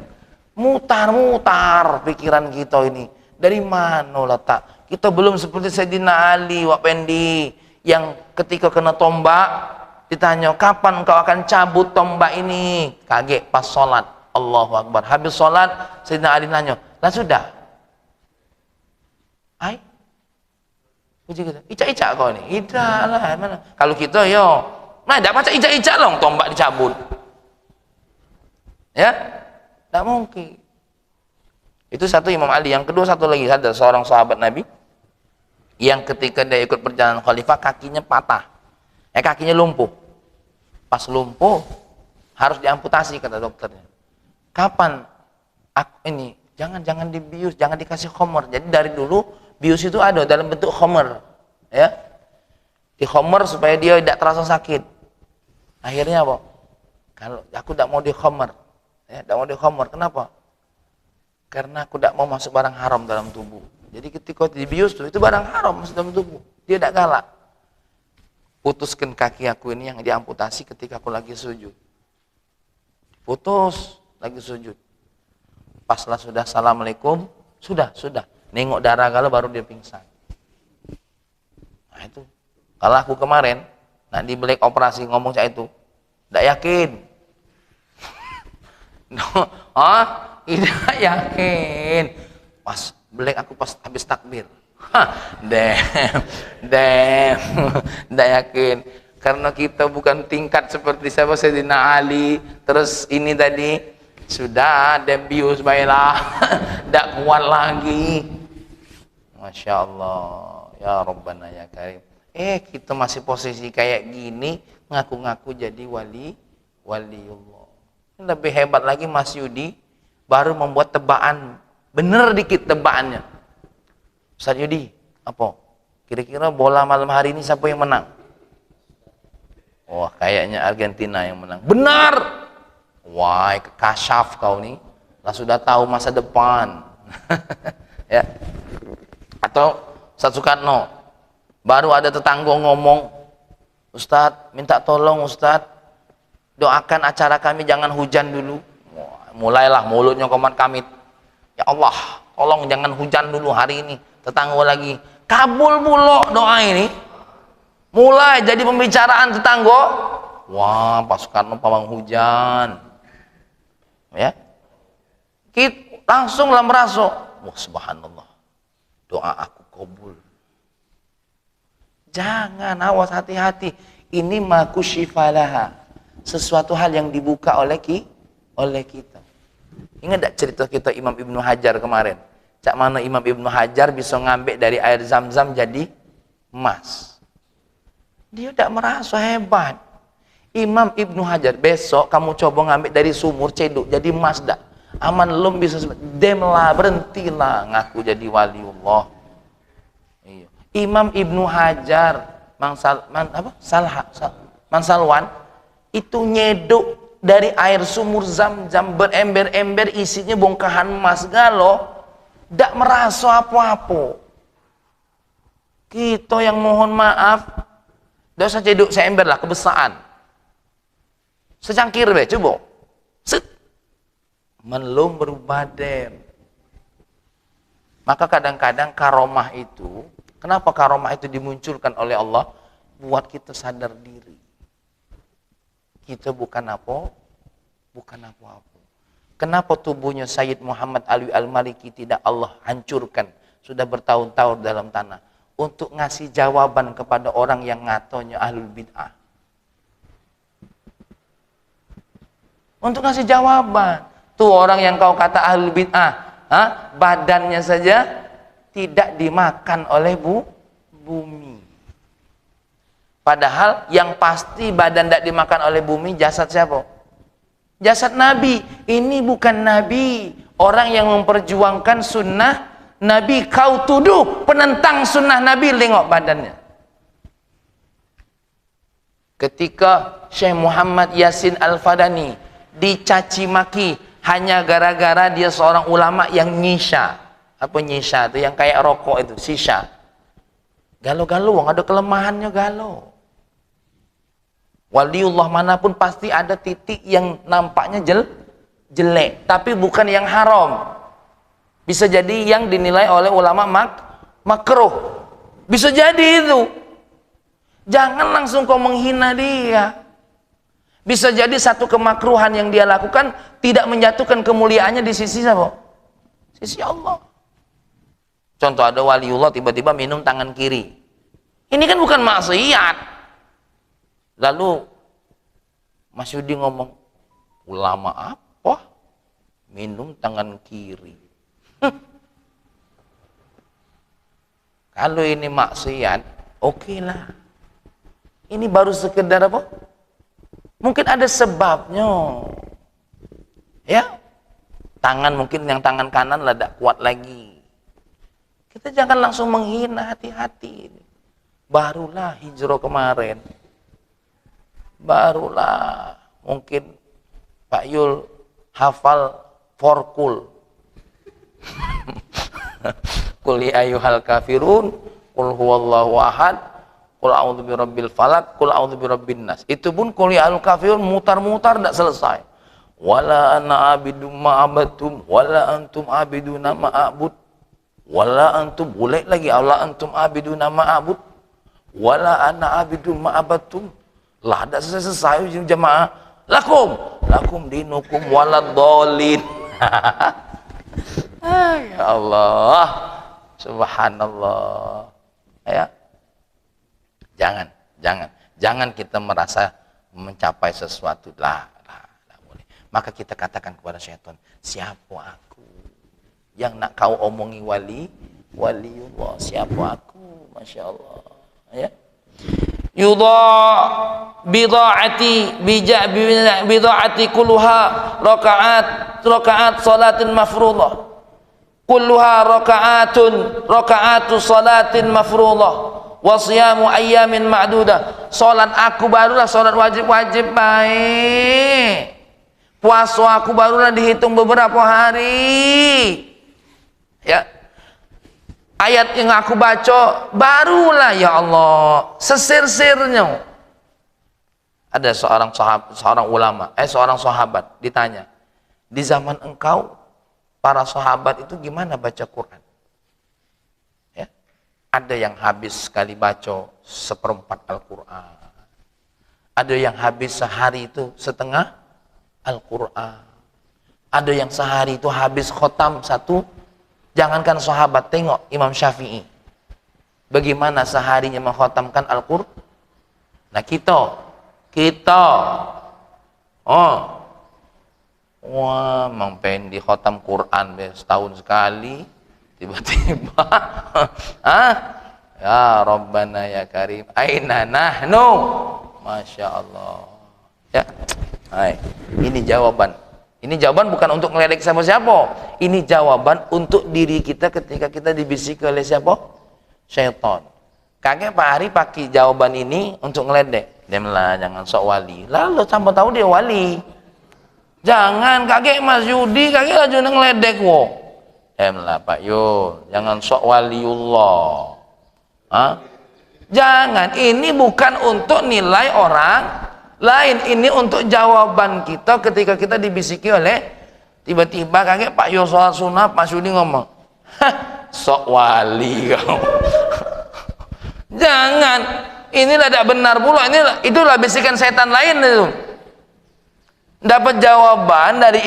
mutar-mutar pikiran kita ini. Dari mana letak? Kita belum seperti Sayyidina Ali Wak Pendi yang ketika kena tombak ditanya, kapan kau akan cabut tombak ini? Kaget pas sholat. Allahu Akbar. Habis sholat Sayyidina Ali nanya, lah sudah? Ai? Puji kita, icak-icak kau ini? Tidak lah, mana? Kalau kita yo, nah tidak baca icak-icak loh tombak dicabut. Ya? Tidak mungkin. Itu satu Imam Ali. Yang kedua satu lagi, ada seorang sahabat Nabi yang ketika dia ikut perjalanan khalifah kakinya patah, kakinya lumpuh. Pas lumpuh harus diamputasi kata dokternya. Kapan ini? Jangan dibius, jangan dikasih khomer. Jadi dari dulu bius itu ada dalam bentuk khomer, ya, di khomer supaya dia tidak terasa sakit. Akhirnya apa? Kalau aku tidak mau di khomer, ya, tidak mau di khomer. Kenapa? Karena aku tidak mau masuk barang haram dalam tubuh. Jadi ketika dibius itu barang haram masuk dalam tubuh. Dia tidak galak. Putuskan kaki aku ini yang diamputasi ketika aku lagi sujud. Putus lagi sujud. Paslah sudah assalamualaikum, sudah. Nengok darah galau baru dia pingsan. Nah itu. Kalau aku kemarin nak di belek operasi ngomong saya itu, tidak yakin. Tidak yakin. Pas belek aku pas habis takbir. Tidak yakin. Karena kita bukan tingkat seperti siapa Sayyidina Ali. Terus ini tadi sudah debius baiklah. Tidak kuat lagi. Masya Allah. Ya Rabbana ya Karim. Kita masih posisi kayak gini, ngaku-ngaku jadi waliullah. Lebih hebat lagi Mas Yudi, baru membuat tebakan, bener dikit tebakannya. Ustaz Yudi, apa? Kira-kira bola malam hari ini siapa yang menang? Wah, kayaknya Argentina yang menang. Benar! Wah, kasyaf kau nih. Lah sudah tahu masa depan. Ya. Atau Ustaz Soekarno, baru ada tetangga ngomong, Ustaz, minta tolong Ustaz, doakan acara kami jangan hujan dulu. Wah, mulailah mulutnya komat kamit. Ya Allah, tolong jangan hujan dulu hari ini. Tetangga lagi, kabul pula doa ini. Mulai jadi pembicaraan tetangga. Wah, Pak Soekarno pawang hujan. Ya. Kita langsung lah merasa, wah subhanallah, doa aku kabul. Jangan, awas, hati-hati. Ini maku syifalaha, sesuatu hal yang dibuka oleh kita. Ingat tak cerita kita Imam Ibnu Hajar kemarin? Cak mana Imam Ibnu Hajar bisa ngambil dari air zam-zam jadi emas. Dia tidak merasa hebat. Imam Ibnu Hajar, besok kamu coba ngambil dari sumur ceduk jadi emas dak. Aman lum bisa demlah, berhentilah ngaku jadi waliullah. Iya. Imam Ibnu Hajar Mansalwan itu nyeduk dari air sumur zam-zam berember-ember isinya bongkahan emas galo, ndak merasa apa-apa. Kita yang mohon maaf, ndak usah ceduk seember lah kebesaan. Secangkir be, coba. Set. Melum berubah dem. Maka kadang-kadang karomah itu, kenapa karomah itu dimunculkan oleh Allah? Buat kita sadar diri. Kita bukan apa? Bukan apa-apa. Kenapa tubuhnya Sayyid Muhammad Alwi Al-Maliki tidak Allah hancurkan? Sudah bertahun-tahun dalam tanah. Untuk ngasih jawaban kepada orang yang ngatonya ahlul bid'ah. Untuk ngasih jawaban. Tuh orang yang kau kata ahlul bid'ah, badannya saja tidak dimakan oleh bumi. Padahal yang pasti badan tidak dimakan oleh bumi jasad siapa? Jasad Nabi. Ini bukan Nabi. Orang yang memperjuangkan sunnah Nabi, kau tuduh penentang sunnah Nabi, lengok badannya. Ketika Syekh Muhammad Yasin Al-Fadani dicaci maki hanya gara-gara dia seorang ulama yang nyisha. Apa nyisha itu? Yang kayak rokok itu, shisha. Galau-galau, ada kelemahannya galau. Waliullah manapun pasti ada titik yang nampaknya jelek, tapi bukan yang haram. Bisa jadi yang dinilai oleh ulama makruh. Bisa jadi itu. Jangan langsung kau menghina dia. Bisa jadi satu kemakruhan yang dia lakukan tidak menjatuhkan kemuliaannya di sisi siapa? Sisi Allah. Contoh, ada waliullah tiba-tiba minum tangan kiri. Ini kan bukan maksiat. Lalu Mas Yudi ngomong, ulama apa? Minum tangan kiri. Kalau ini maksiat, oke lah. Ini baru sekedar apa? Mungkin ada sebabnya. Ya. Tangan mungkin yang tangan kanan lah tidak kuat lagi. Kita jangan langsung menghina, hati-hati. Barulah hijrah kemarin. Barulah mungkin Pak Yul hafal forkul. Qul ya ayyuhal kafirun, qul huwallahu ahad, qul a'udzu birabbil falaq, qul a'udzu birabbin nas. Itu pun qul ya ayyuhal kafirun mutar-mutar tidak selesai. Wala ana abidum ma abattum wala antum abiduna ma a'bud. Wala antum, boleh lagi Allah antum abiduna ma a'bud. Wala ana abidum ma abattum. Lah tidak selesai jemaah. Lakum dinukum waladhdallin. Ya Allah, subhanallah. Ya, jangan kita merasa mencapai sesuatu lah boleh. Maka kita katakan kepada syaitan, siapa aku yang nak kau omongi waliullah? Siapa aku? Masya Allah. Ya. Bida'ati kulluha rakaat salatin mafruḍah. Kulluha rakaatu salatin mafruḍah wa siyamu ayyamin ma'dudah. Salat aku barulah salat wajib-wajib baik. Puasa aku barulah dihitung beberapa hari. Ya. Ayat yang aku baca barulah ya Allah sesir-sirnya. Ada seorang sahabat ditanya, di zaman engkau para sahabat itu gimana baca Quran? Ya. Ada yang habis sekali baca seperempat Al-Quran. Ada yang habis sehari itu setengah Al-Quran. Ada yang sehari itu habis khotam satu. Jangankan sahabat, tengok Imam Syafi'i. Bagaimana seharinya mengkhatamkan Al-Qur'an. Nah kita, wah, memang di khatam Quran setahun sekali, tiba-tiba, ya Rabbana ya Karim, aina nahnu, Masya Allah. Ya, hai, ini jawaban. Ini jawaban bukan untuk ngeledek siapa-siapa. Ini jawaban untuk diri kita ketika kita dibisiki oleh siapa? Syaitan. Kakek Pak Ari pakai jawaban ini untuk ngeledek. Demlah, jangan sok wali. Lalu sampai tahu dia wali. Jangan kakek Mas Yudi, kakek laju ngeledek wo. Demlah Pak Yul, jangan sok waliullah. Jangan, ini bukan untuk nilai orang lain, ini untuk jawaban kita ketika kita dibisiki oleh tiba-tiba kakek Pak Yul sholat sunat, Mas Yudi ngomong, sok wali kamu. Jangan, inilah tidak benar pula, itulah bisikan setan lain itu. Dapat jawaban dari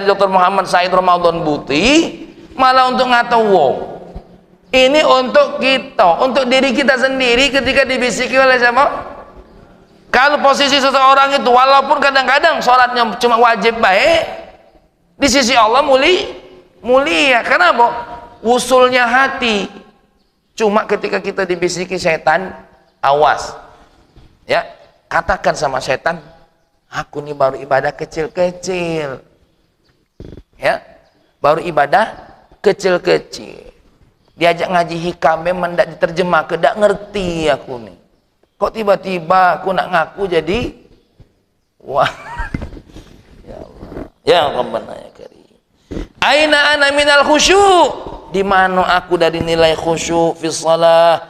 Dr. Muhammad Said Ramadan Buti, malah untuk ngatawo. Ini untuk kita, untuk diri kita sendiri ketika dibisiki oleh siapa? Kalau posisi seseorang itu walaupun kadang-kadang sholatnya cuma wajib baik, di sisi Allah mulia. Kenapa? Usulnya hati. Cuma ketika kita dibisiki setan, awas. Ya, katakan sama setan, aku nih baru ibadah kecil-kecil. Ya, baru ibadah kecil-kecil. Diajak ngaji hikam memang tidak diterjemah, tidak ngerti aku nih. Kok tiba-tiba aku nak ngaku jadi wah. Ya Allah. Ya Rabbana ya Karim. Aina ana minal khusyuk? Di mana aku dari nilai khusyuk fi shalah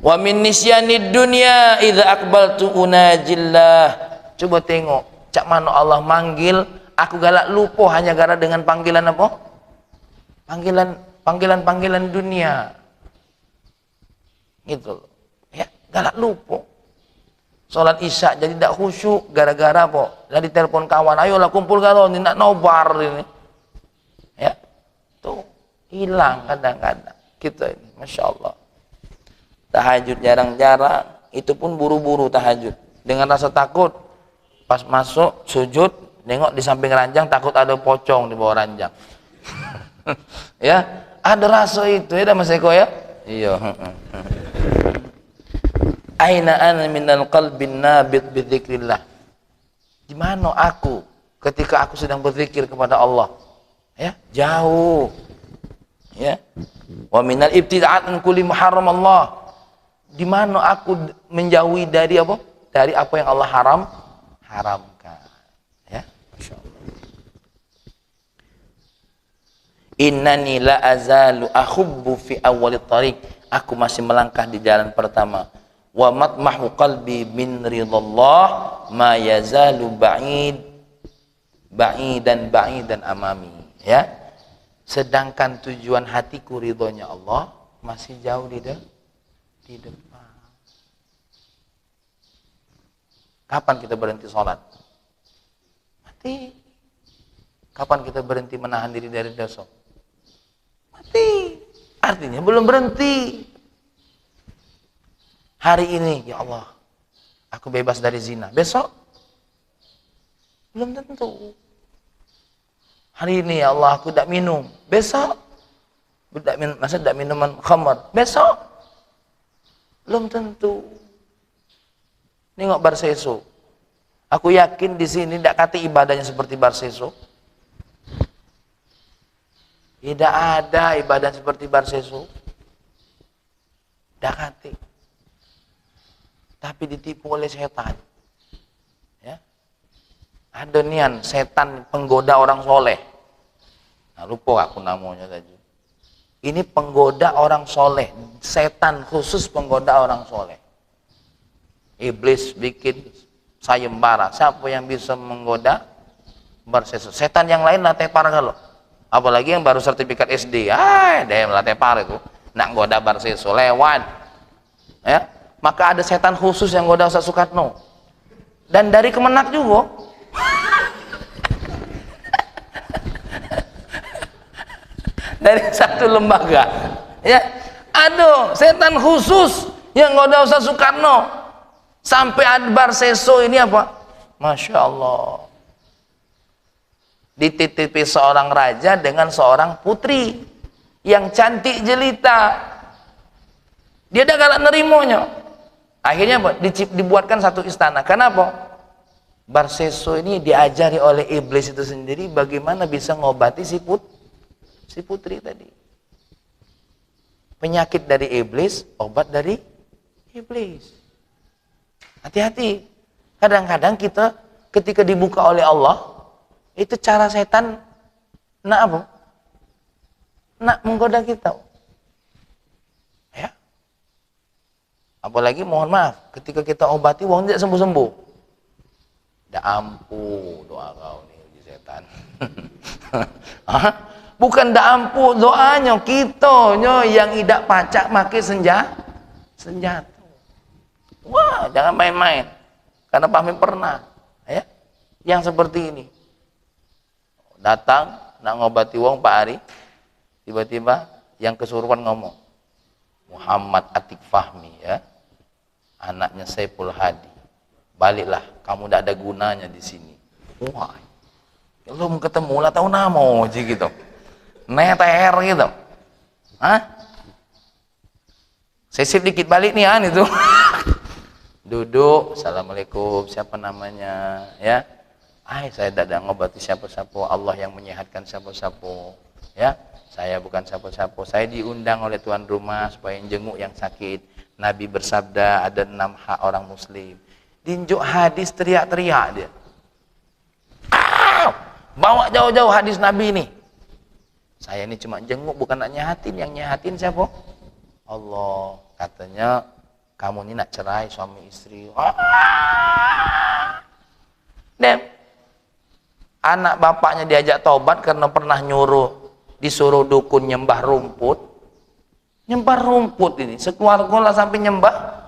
wa min nisyanid dunya idza aqbaltu unajillah. Coba tengok, cak mana Allah manggil, aku galak lupa hanya gara dengan panggilan apa? Panggilan dunia. Gitu loh. Ya, galak lupa. Salat Isya jadi tidak khusyuk gara-gara apa? Dari telepon kawan, ayolah kumpul kalau ini nak nobar ini. Ya. Tuh, hilang kadang-kadang. Kita ini, Masya Allah. Tahajud jarang-jarang, itu pun buru-buru tahajud. Dengan rasa takut, pas masuk sujud, nengok di samping ranjang takut ada pocong di bawah ranjang. Ya, ada rasa itu ya Mas Eko ya? Iya. Aina ana minal qalbin nabit bidzikrillah. Di mana aku ketika aku sedang berzikir kepada Allah? Ya, jauh. Ya. Wa minal ibtida'at an kulli muharram Allah. Di mana aku menjauhi dari apa? Dari apa yang Allah haramkan. Ya, masyaallah. Innani la azalu akhubbu fi awwalit tariq. Aku masih melangkah di jalan pertama. Wa matmahu qalbi min ridallah ma yazalu ba'idan amami. Ya. Sedangkan tujuan hatiku ridhonya Allah masih jauh di depan. Kapan kita berhenti sholat? Mati. Kapan kita berhenti menahan diri dari dosa? Mati. Artinya belum berhenti. Hari ini, ya Allah, aku bebas dari zina. Besok? Belum tentu. Hari ini, ya Allah, aku tidak minum. Besok? Masa tidak minuman khamar? Besok? Belum tentu. Nengok Barseso. Aku yakin di sini tidak kata ibadahnya seperti Barseso. Tidak ada ibadah seperti Barseso. Tidak kata. Tapi ditipu oleh setan. Ya. Ada nian setan penggoda orang soleh. Nah, lupa aku namanya tadi. Ini penggoda orang soleh. Setan khusus penggoda orang soleh. Iblis bikin sayembara. Siapa yang bisa menggoda? Barseso. Setan yang lain lah tepar kalau. Apalagi yang baru sertifikat SD. Dia lah tepar itu. Nak goda Barseso lewat. Ya. Maka ada setan khusus yang goda Ustaz Sukatno. Dan dari Kemenak juga. dari satu lembaga. Ya, aduh, setan khusus yang ngoda Ustaz Soekarno sampai Adbar Seso ini apa? Masya Allah. Dititipi seorang raja dengan seorang putri yang cantik jelita. Dia dah galak nerimonya. Akhirnya apa? Dibuatkan satu istana. Kenapa? Barseso ini diajari oleh iblis itu sendiri bagaimana bisa ngobati si putri tadi. Penyakit dari iblis, obat dari iblis. Hati-hati. Kadang-kadang kita ketika dibuka oleh Allah, itu cara setan nak apa? Nak menggoda kita. Ya. Apalagi mohon maaf, ketika kita obati wong tidak sembuh-sembuh. Dah ampuh doa kau nih uji setan. Bukan dah ampuh doanya, kitanya yang idak pacak make senjata. Wah, jangan main-main. Karena kami pernah, ya, yang seperti ini. Datang nak ngobati wong Pak Ari, tiba-tiba yang kesurupan ngomong, Muhammad Atik Fahmi, ya, anaknya Saiful Hadi. Baliklah, kamu tidak ada gunanya di sini. Wah, belum ketemu lah tahu nama aja gitu. Neter gitu. Hah? Sisip dikit balik nih an itu. Duduk, assalamualaikum, siapa namanya, ya? Saya tidak ada ngobati siapa-siapa, Allah yang menyehatkan siapa-siapa, ya. Saya bukan siapa-siapa. Saya diundang oleh tuan rumah supaya jenguk yang sakit. Nabi bersabda ada 6 hak orang muslim. Dinjuk hadis teriak-teriak dia. Bawa jauh-jauh hadis Nabi ini. Saya ini cuma jenguk bukan nak nyahatin. Yang nyahatin siapa? Allah. Katanya kamu ini nak cerai suami istri. Dan anak bapaknya diajak taubat karena pernah disuruh dukun nyembah rumput. Nyembah rumput ini. Sekeluarga lah sampai nyembah.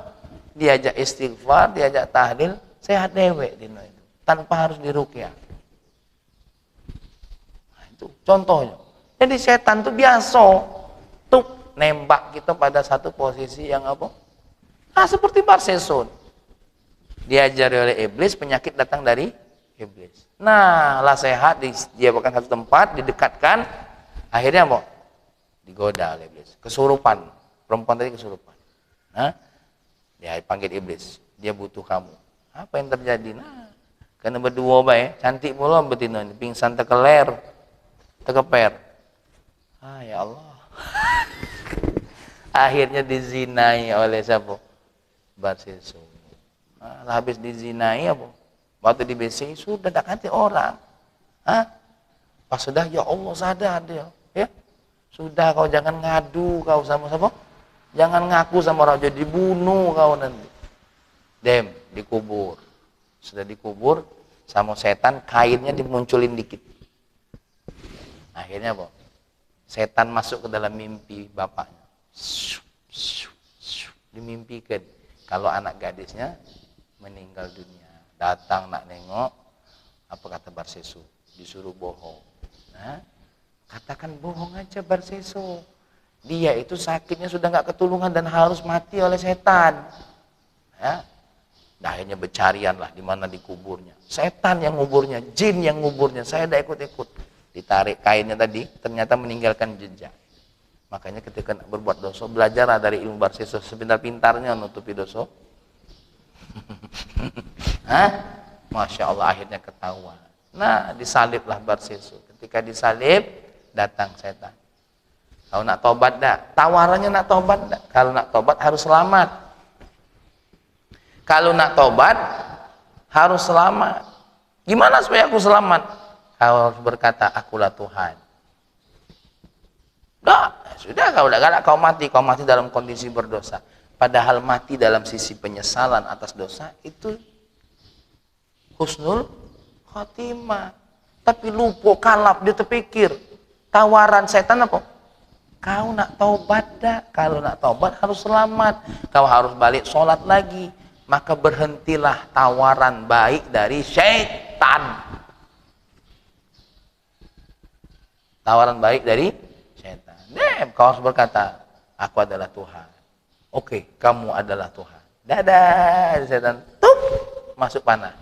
Diajak istighfar, diajak tahlil, sehat dewek dino itu, tanpa harus diruqyah. Nah, itu contohnya. Jadi setan itu biasa tuh nembak kita pada satu posisi yang apa? Seperti Barseso. Diajari oleh iblis, penyakit datang dari iblis. Nah, lah sehat dia bahkan satu tempat, didekatkan, akhirnya apa? Digoda oleh iblis. Kesurupan. Perempuan tadi kesurupan. Nah, dia panggil iblis, dia butuh kamu. Apa yang terjadi? Nah, karena berdua baik, cantik pula betina ini, pingsan tekeler, tekeper. Ya Allah. Akhirnya dizinai oleh siapa? Barseso. Habis dizinai apa? Waktu di BC sudah tak ganti orang. Pas sudah ya Allah sadar dia, ya. Sudah kau jangan ngadu kau sama siapa? Jangan ngaku sama raja, dibunuh kau nanti. Dikubur. Sudah dikubur sama setan, kainnya dimunculin dikit. Akhirnya apa? Setan masuk ke dalam mimpi bapaknya. Dimimpikan kalau anak gadisnya meninggal dunia. Datang nak nengok, apa kata Barseso? Disuruh bohong. Nah, katakan bohong aja Barseso. Dia itu sakitnya sudah nggak ketulungan dan harus mati oleh setan. Ya. Akhirnya bercarian lah di mana dikuburnya. Setan yang nguburnya, jin yang nguburnya. Saya udah ikut-ikut. Ditarik kainnya tadi, ternyata meninggalkan jejak. Makanya ketika berbuat dosa, belajarlah dari ilmu Barseso. Sepintar-pintarnya nutupi dosa. Masya Allah, akhirnya ketahuan. Nah, disaliblah Barseso. Ketika disalib, datang setan. Kau nak tobat dak? Tawarannya nak tobat dak? Kalau nak tobat harus selamat. Kalau nak tobat harus selamat. Gimana supaya aku selamat? Kau harus berkata, akulah Tuhan. Sudah kau galak kau mati dalam kondisi berdosa. Padahal mati dalam sisi penyesalan atas dosa itu husnul khotimah. Tapi lupa kalap dia terpikir. Tawaran setan apa? Kau nak taubat dah. Kalau nak taubat harus selamat. Kau harus balik sholat lagi. Maka berhentilah tawaran baik dari syaitan. Tawaran baik dari syaitan. kau harus berkata, aku adalah Tuhan. Oke, kamu adalah Tuhan. Dadah, setan tup masuk panah.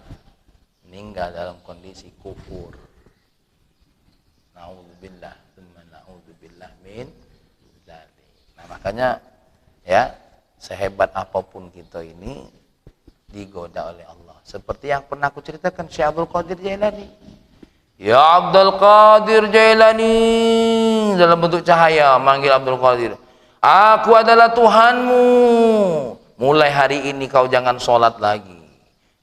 Meninggal dalam kondisi kufur. Na'udzubillah, tsumma na'udzubillah min dzalik. Nah, makanya ya, sehebat apapun kita ini digoda oleh Allah. Seperti yang pernah aku ceritakan Syekh Abdul Qadir Jailani. Ya Abdul Qadir Jailani, dalam bentuk cahaya manggil Abdul Qadir. Aku adalah Tuhanmu. Mulai hari ini kau jangan sholat lagi.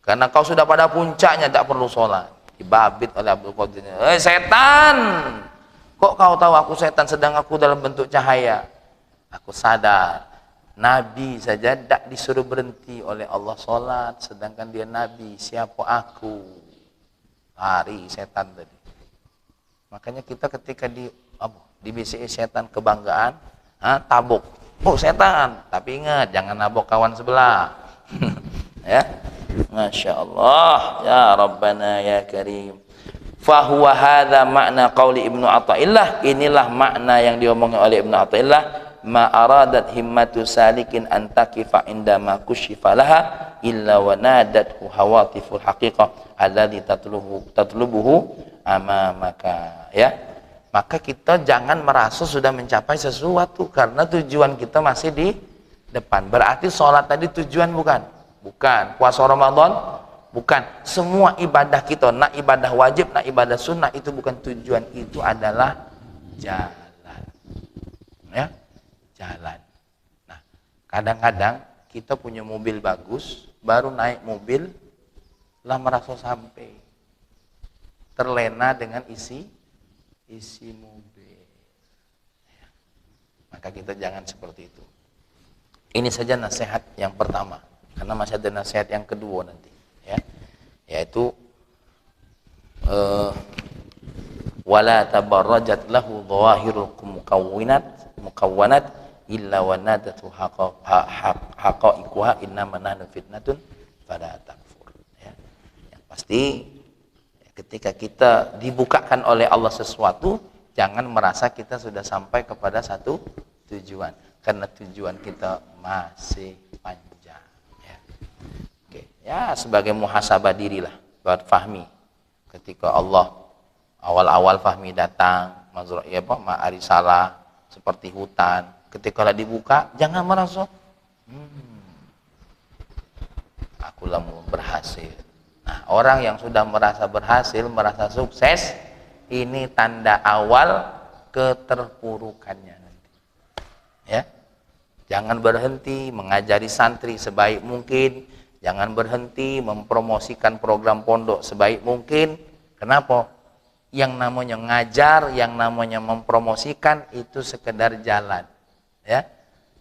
Karena kau sudah pada puncaknya, tak perlu sholat. Dibabit oleh Abdul Qadir. Setan! Kok kau tahu aku setan sedang aku dalam bentuk cahaya? Aku sadar. Nabi saja tak disuruh berhenti oleh Allah sholat. Sedangkan dia Nabi. Siapa aku? Lari setan tadi. Makanya kita ketika dibisiki setan kebanggaan, tabuk. Oh setan, tapi ingat jangan nabok kawan sebelah. Ya, Masya Allah, ya Rabbana ya Karim. Fahuwa hadha makna qauli Ibnu Athaillah. Inilah makna yang diomongin oleh Ibnu Athaillah. Ma aradat himmatu salikin antakifa indama kushifa laha illa wa nadathu hawatiful haqiqah alladhi tatlubuhu amamaka. Ya, maka kita jangan merasa sudah mencapai sesuatu karena tujuan kita masih di depan. Berarti sholat tadi tujuan bukan? Bukan. Puasa Ramadan bukan. Semua ibadah kita, nak ibadah wajib, nak ibadah sunnah, itu bukan tujuan. Itu adalah jalan. Ya, jalan. Nah, kadang-kadang kita punya mobil bagus, baru naik mobil lah merasa sampai terlena dengan isi mobil. Ya. Maka kita jangan seperti itu. Ini saja nasihat yang pertama, karena masih ada nasihat yang kedua nanti, ya, yaitu wala tabarrajat lahu dhawahirul mukawwanat illa wa nadatu haqa'iquha innama nahnu fitnatun fala takfur. Ya. Yang pasti ketika kita dibukakan oleh Allah sesuatu, jangan merasa kita sudah sampai kepada satu tujuan, karena tujuan kita masih panjang. Ya. Oke, ya sebagai muhasabah dirilah buat Fahmi. Ketika Allah awal-awal Fahmi datang, ma'arisalah seperti hutan. Ketika lah dibuka, jangan merasa aku lah berhasil. Nah, orang yang sudah merasa berhasil, merasa sukses, ini tanda awal keterpurukannya nanti. Ya, jangan berhenti mengajari santri sebaik mungkin, jangan berhenti mempromosikan program pondok sebaik mungkin. Kenapa? Yang namanya ngajar, yang namanya mempromosikan itu sekedar jalan. Ya,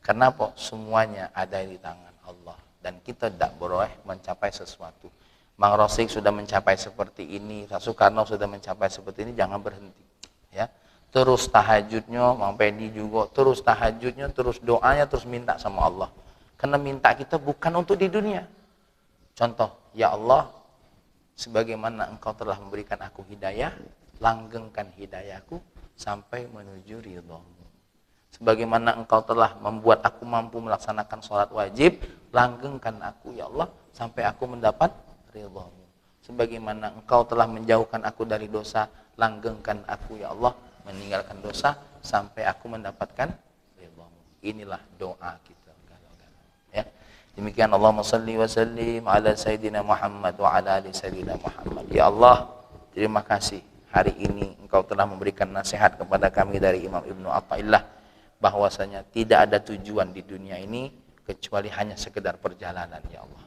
kenapa? Semuanya ada di tangan Allah dan kita tidak boleh mencapai sesuatu. Mang Rosik sudah mencapai seperti ini, Pak Soekarno sudah mencapai seperti ini, jangan berhenti. Ya, terus tahajudnya, Mang Pedi juga terus tahajudnya, terus doanya, terus minta sama Allah. Karena minta kita bukan untuk di dunia. Contoh, ya Allah, sebagaimana Engkau telah memberikan aku hidayah, langgengkan hidayahku sampai menuju ridha-Mu. Sebagaimana Engkau telah membuat aku mampu melaksanakan sholat wajib, langgengkan aku ya Allah sampai aku mendapat ridha-Mu. Sebagaimana Engkau telah menjauhkan aku dari dosa, langgengkan aku ya Allah meninggalkan dosa sampai aku mendapatkan ridha-Mu. Inilah doa kita. Ya. Demikian, Allahumma shalli wa sallim ala sayyidina Muhammad wa ala ali sayyidina Muhammad. Ya Allah, terima kasih hari ini Engkau telah memberikan nasihat kepada kami dari Imam Ibnu Athaillah bahwasanya tidak ada tujuan di dunia ini kecuali hanya sekedar perjalanan. Ya Allah,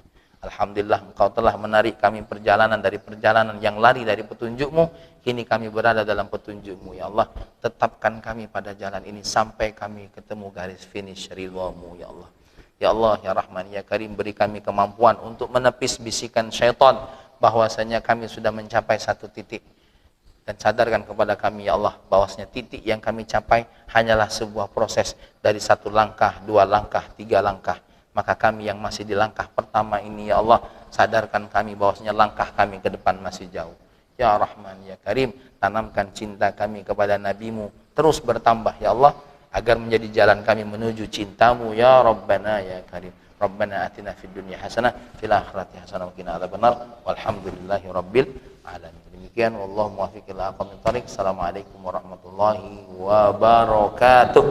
alhamdulillah Engkau telah menarik kami perjalanan dari perjalanan yang lari dari petunjuk-Mu. Kini kami berada dalam petunjuk-Mu. Ya Allah, tetapkan kami pada jalan ini sampai kami ketemu garis finish ridha-Mu. Ya Allah, ya Allah, ya Rahman, ya Karim, beri kami kemampuan untuk menepis bisikan syaitan bahwasanya kami sudah mencapai satu titik. Dan sadarkan kepada kami ya Allah bahwasanya titik yang kami capai hanyalah sebuah proses dari satu langkah, dua langkah, tiga langkah. Maka kami yang masih di langkah pertama ini ya Allah, sadarkan kami bahwasanya langkah kami ke depan masih jauh. Ya Rahman, ya Karim, tanamkan cinta kami kepada Nabi-Mu terus bertambah ya Allah. agar menjadi jalan kami menuju cintamu ya Rabbana ya Karim. Rabbana atina fid dunya hasanah fil akhirati hasanah wa qina adzabannar walhamdulillahi rabbil alamin. Demikian wallahu muwaffiq ila aqwamit thoriq. Assalamualaikum warahmatullahi wabarakatuh.